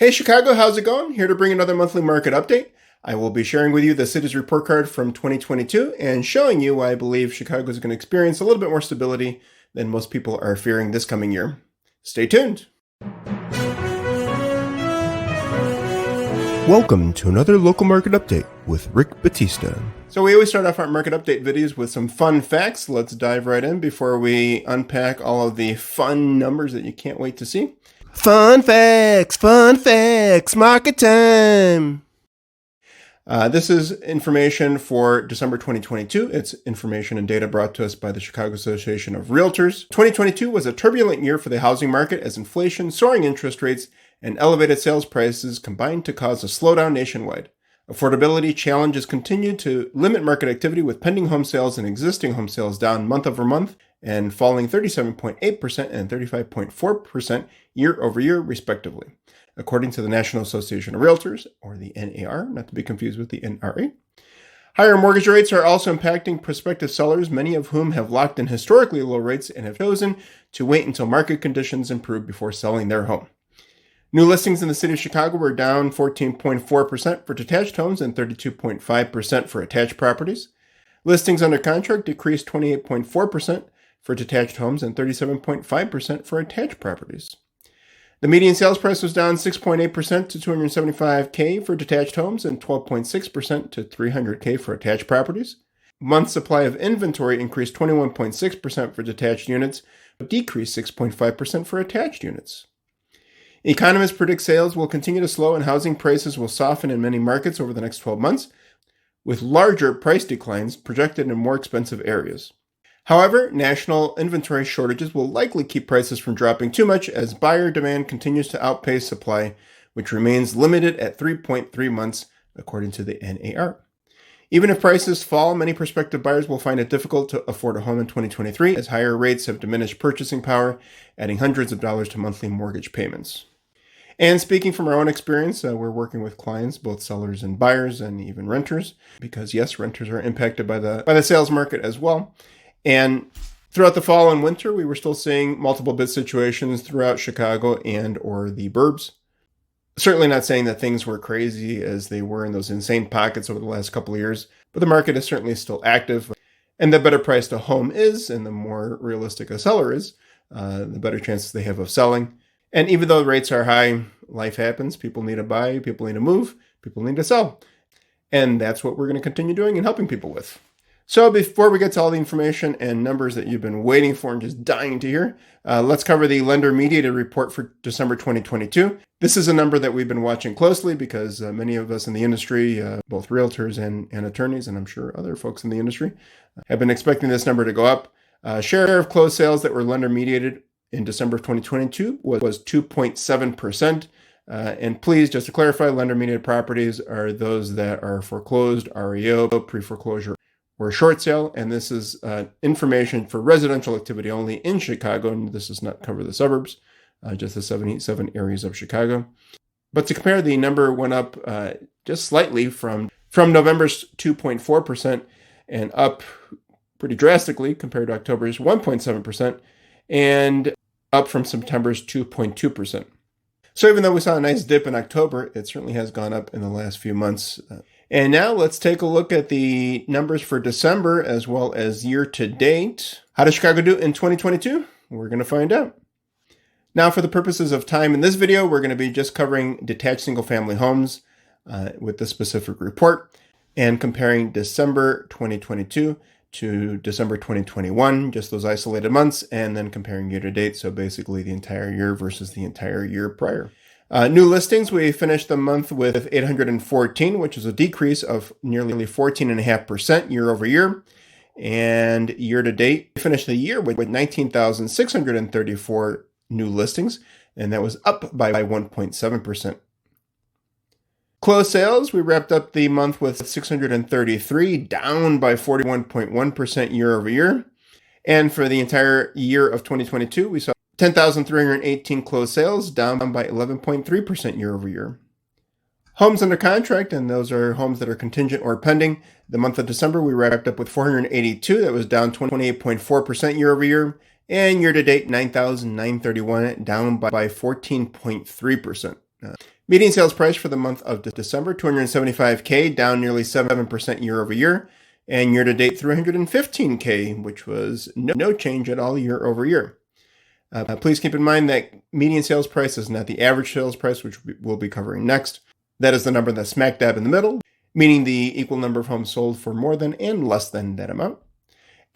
Hey Chicago, how's it going? Here to bring another monthly market update. I will be sharing with you the city's report card from 2022 and showing you why I believe Chicago is going to experience a little bit more stability than most people are fearing this coming year. Stay tuned. Welcome to another local market update with Rick Batista. So we always start off our market update videos with some fun facts. Let's dive right in before we unpack all of the fun numbers that you can't wait to see. Fun facts, market time. This is information for December 2022. It's information and data brought to us by the Chicago Association of Realtors. 2022 was a turbulent year for the housing market as inflation, soaring interest rates, and elevated sales prices combined to cause a slowdown nationwide. Affordability challenges continued to limit market activity, with pending home sales and existing home sales down month over month and falling 37.8% and 35.4% year over year, respectively, according to the National Association of Realtors, or the NAR, not to be confused with the NRA. Higher mortgage rates are also impacting prospective sellers, many of whom have locked in historically low rates and have chosen to wait until market conditions improve before selling their home. New listings in the city of Chicago were down 14.4% for detached homes and 32.5% for attached properties. Listings under contract decreased 28.4% for detached homes and 37.5% for attached properties. The median sales price was down 6.8% to $275K for detached homes and 12.6% to $300K for attached properties. Month supply of inventory increased 21.6% for detached units, but decreased 6.5% for attached units. Economists predict sales will continue to slow and housing prices will soften in many markets over the next 12 months, with larger price declines projected in more expensive areas. However, national inventory shortages will likely keep prices from dropping too much as buyer demand continues to outpace supply, which remains limited at 3.3 months, according to the NAR. Even if prices fall, many prospective buyers will find it difficult to afford a home in 2023, as higher rates have diminished purchasing power, adding hundreds of dollars to monthly mortgage payments. And speaking from our own experience, we're working with clients, both sellers and buyers, and even renters, because yes, renters are impacted by the sales market as well. And throughout the fall and winter, we were still seeing multiple bid situations throughout Chicago and or the burbs. Certainly not saying that things were crazy as they were in those insane pockets over the last couple of years, but the market is certainly still active. And the better priced a home is, and the more realistic a seller is, the better chances they have of selling. And even though rates are high, life happens. People need to buy, people need to move, people need to sell. And that's what we're going to continue doing and helping people with. So before we get to all the information and numbers that you've been waiting for and just dying to hear, let's cover the lender mediated report for December 2022. This is a number that we've been watching closely because many of us in the industry, both realtors and attorneys, and I'm sure other folks in the industry, have been expecting this number to go up. Share of closed sales that were lender mediated in December of 2022 was 2.7%. And please, just to clarify, lender mediated properties are those that are foreclosed, REO, pre-foreclosure, or short sale. And this is information for residential activity only in Chicago. And this does not cover the suburbs, just the 77 areas of Chicago. But to compare, the number went up just slightly from November's 2.4% and up pretty drastically compared to October's 1.7%. And up from September's 2.2%. So even though we saw a nice dip in October, it certainly has gone up in the last few months. And now let's take a look at the numbers for December as well as year to date. How did Chicago do in 2022? We're going to find out. Now, for the purposes of time in this video, we're going to be just covering detached single-family homes with this specific report and comparing December 2022 to December 2021, just those isolated months, and then comparing year to date, so basically the entire year versus the entire year prior. New listings, we finished the month with 814, which is a decrease of nearly 14.5% year over year. And year to date, we finished the year with 19,634 new listings, and that was up by 1.7%. Closed sales, we wrapped up the month with 633, down by 41.1% year over year. And for the entire year of 2022, we saw 10,318 closed sales, down by 11.3% year over year. Homes under contract, and those are homes that are contingent or pending. The month of December, we wrapped up with 482. That was down 28.4% year over year. And year to date, 9,931, down by 14.3%. Median sales price for the month of December, $275K, down nearly 7% year over year. And year to date, $315K, which was no change at all year over year. Please keep in mind that median sales price is not the average sales price, which we'll be covering next. That is the number that's smack dab in the middle, meaning the equal number of homes sold for more than and less than that amount.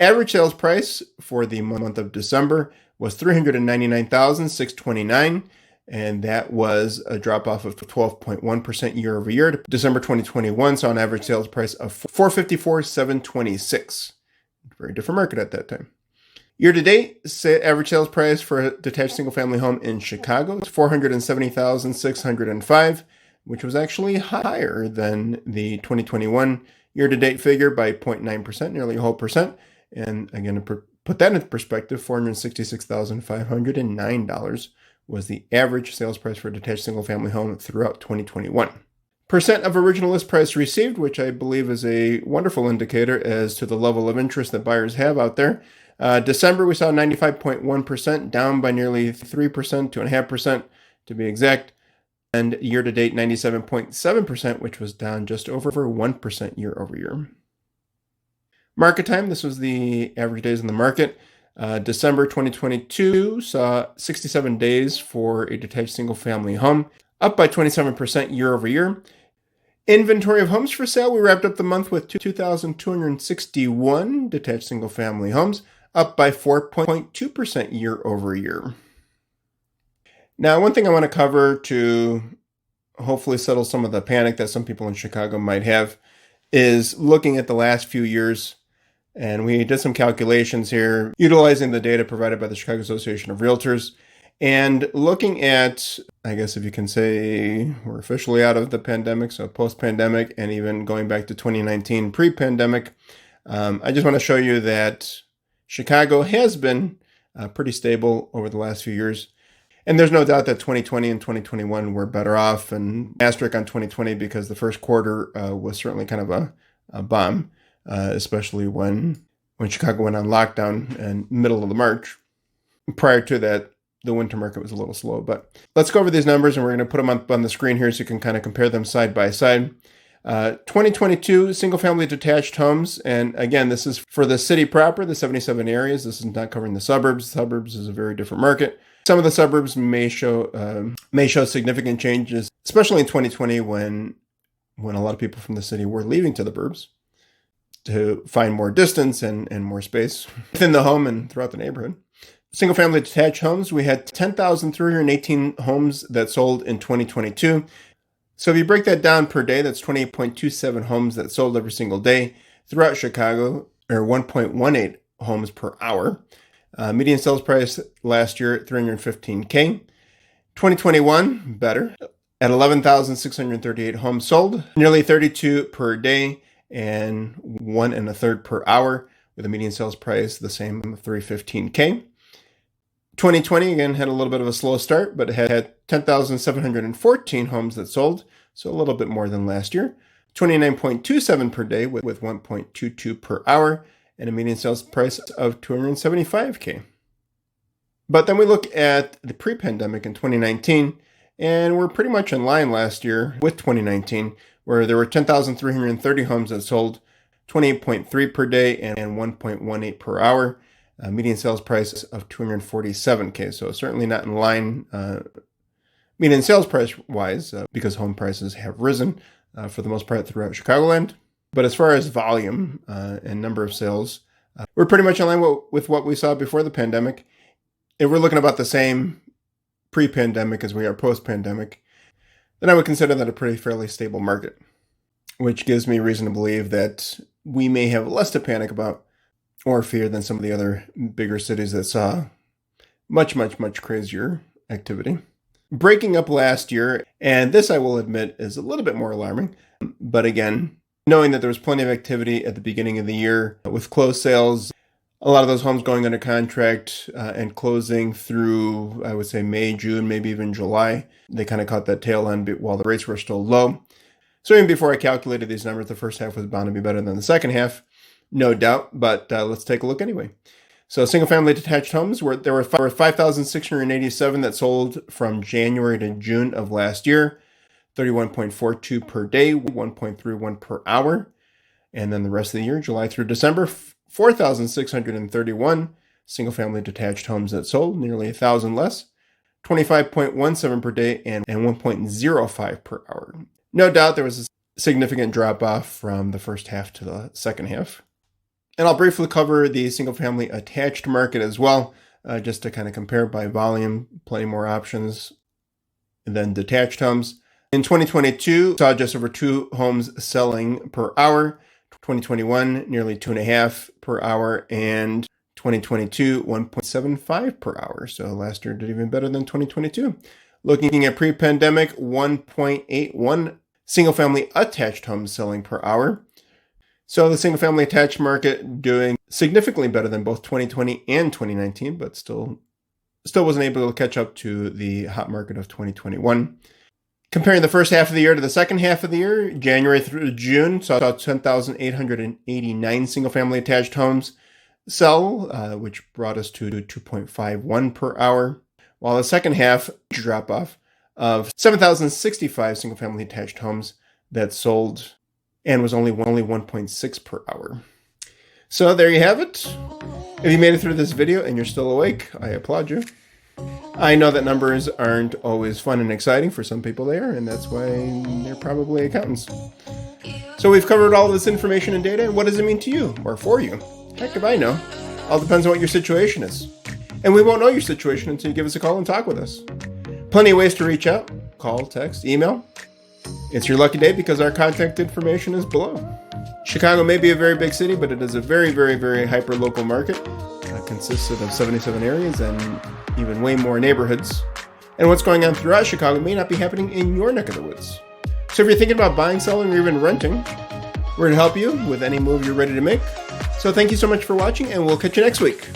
Average sales price for the month of December was $399,629, and that was a drop off of 12.1% year over year. December 2021 saw an average sales price of $454,726. Very different market at that time. Year to date, average sales price for a detached single family home in Chicago is $470,605, which was actually higher than the 2021 year to date figure by 0.9%, nearly a whole percent. And again, to put that into perspective, $466,509 was the average sales price for a detached single-family home throughout 2021. Percent of original list price received, which I believe is a wonderful indicator as to the level of interest that buyers have out there. December, we saw 95.1%, down by nearly 3%, 2.5% to be exact. And year-to-date, 97.7%, which was down just over 1% year over year. Market time, this was the average days in the market. December 2022 saw 67 days for a detached single-family home, up by 27% year over year. Inventory of homes for sale, we wrapped up the month with 2,261 detached single-family homes, up by 4.2% year over year. Now, one thing I want to cover to hopefully settle some of the panic that some people in Chicago might have is looking at the last few years. And we did some calculations here utilizing the data provided by the Chicago Association of Realtors and looking at, I guess if you can say we're officially out of the pandemic, so post-pandemic, and even going back to 2019 pre-pandemic. I just want to show you that Chicago has been pretty stable over the last few years. And there's no doubt that 2020 and 2021 were better off, and asterisk on 2020 because the first quarter was certainly kind of a bomb. Especially when Chicago went on lockdown in middle of the March. Prior to that, the winter market was a little slow. But let's go over these numbers, and we're going to put them up on the screen here so you can kind of compare them side by side. 2022 single-family detached homes, and again, this is for the city proper, the 77 areas. This is not covering the suburbs. Suburbs is a very different market. Some of the suburbs may show significant changes, especially in 2020 when a lot of people from the city were leaving to the burbs to find more distance and more space within the home and throughout the neighborhood. Single-family detached homes, we had 10,318 homes that sold in 2022. So if you break that down per day, that's 28.27 homes that sold every single day throughout Chicago, or 1.18 homes per hour. Median sales price last year, $315K. 2021, better, at 11,638 homes sold, nearly 32 per day, and 1 1/3 per hour, with a median sales price the same, $315K. 2020 again had a little bit of a slow start, but it had 10,714 homes that sold, so a little bit more than last year. 29.27 per day with 1.22 per hour, and a median sales price of $275K. But then we look at the pre-pandemic in 2019, and we're pretty much in line last year with 2019, where there were 10,330 homes that sold, 28.3 per day and 1.18 per hour. Median sales price of $247K. So certainly not in line median sales price wise because home prices have risen for the most part throughout Chicagoland. But as far as volume and number of sales, we're pretty much in line with what we saw before the pandemic. If we're looking about the same pre-pandemic as we are post-pandemic, then I would consider that a pretty fairly stable market, which gives me reason to believe that we may have less to panic about or fear than some of the other bigger cities that saw much, much, much crazier activity. Breaking up last year, and this I will admit is a little bit more alarming, but again, knowing that there was plenty of activity at the beginning of the year with closed sales, a lot of those homes going under contract and closing through, I would say, May, June, maybe even July. They kind of caught that tail end while the rates were still low. So even before I calculated these numbers, the first half was bound to be better than the second half, no doubt. But let's take a look anyway. So single-family detached homes, there were 5,687 that sold from January to June of last year, 31.42 per day, 1.31 per hour. And then the rest of the year, July through December, 4,631 single-family detached homes that sold, nearly 1,000 less, 25.17 per day, and 1.05 per hour. No doubt there was a significant drop-off from the first half to the second half. And I'll briefly cover the single-family attached market as well, just to kind of compare by volume, plenty more options than detached homes. In 2022, saw just over 2 homes selling per hour. 2021, nearly 2.5 per hour, and 2022, 1.75 per hour. So last year did even better than 2022. Looking at pre-pandemic, 1.81 single-family attached homes selling per hour. So the single-family attached market doing significantly better than both 2020 and 2019, but still wasn't able to catch up to the hot market of 2021. Comparing the first half of the year to the second half of the year, January through June, saw 10,889 single-family attached homes sell, which brought us to 2.51 per hour, while the second half drop off of 7,065 single-family attached homes that sold and was only 1.6 per hour. So there you have it. If you made it through this video and you're still awake, I applaud you. I know that numbers aren't always fun and exciting. For some people they are, and that's why they're probably accountants. So we've covered all of this information and data, and what does it mean to you, or for you? Heck if I know. All depends on what your situation is. And we won't know your situation until you give us a call and talk with us. Plenty of ways to reach out. Call, text, email. It's your lucky day because our contact information is below. Chicago may be a very big city, but it is a very, very, very hyper-local market. Consisted of 77 areas and even way more neighborhoods. And what's going on throughout Chicago may not be happening in your neck of the woods. So if you're thinking about buying, selling, or even renting, we're going to help you with any move you're ready to make. So thank you so much for watching, and we'll catch you next week.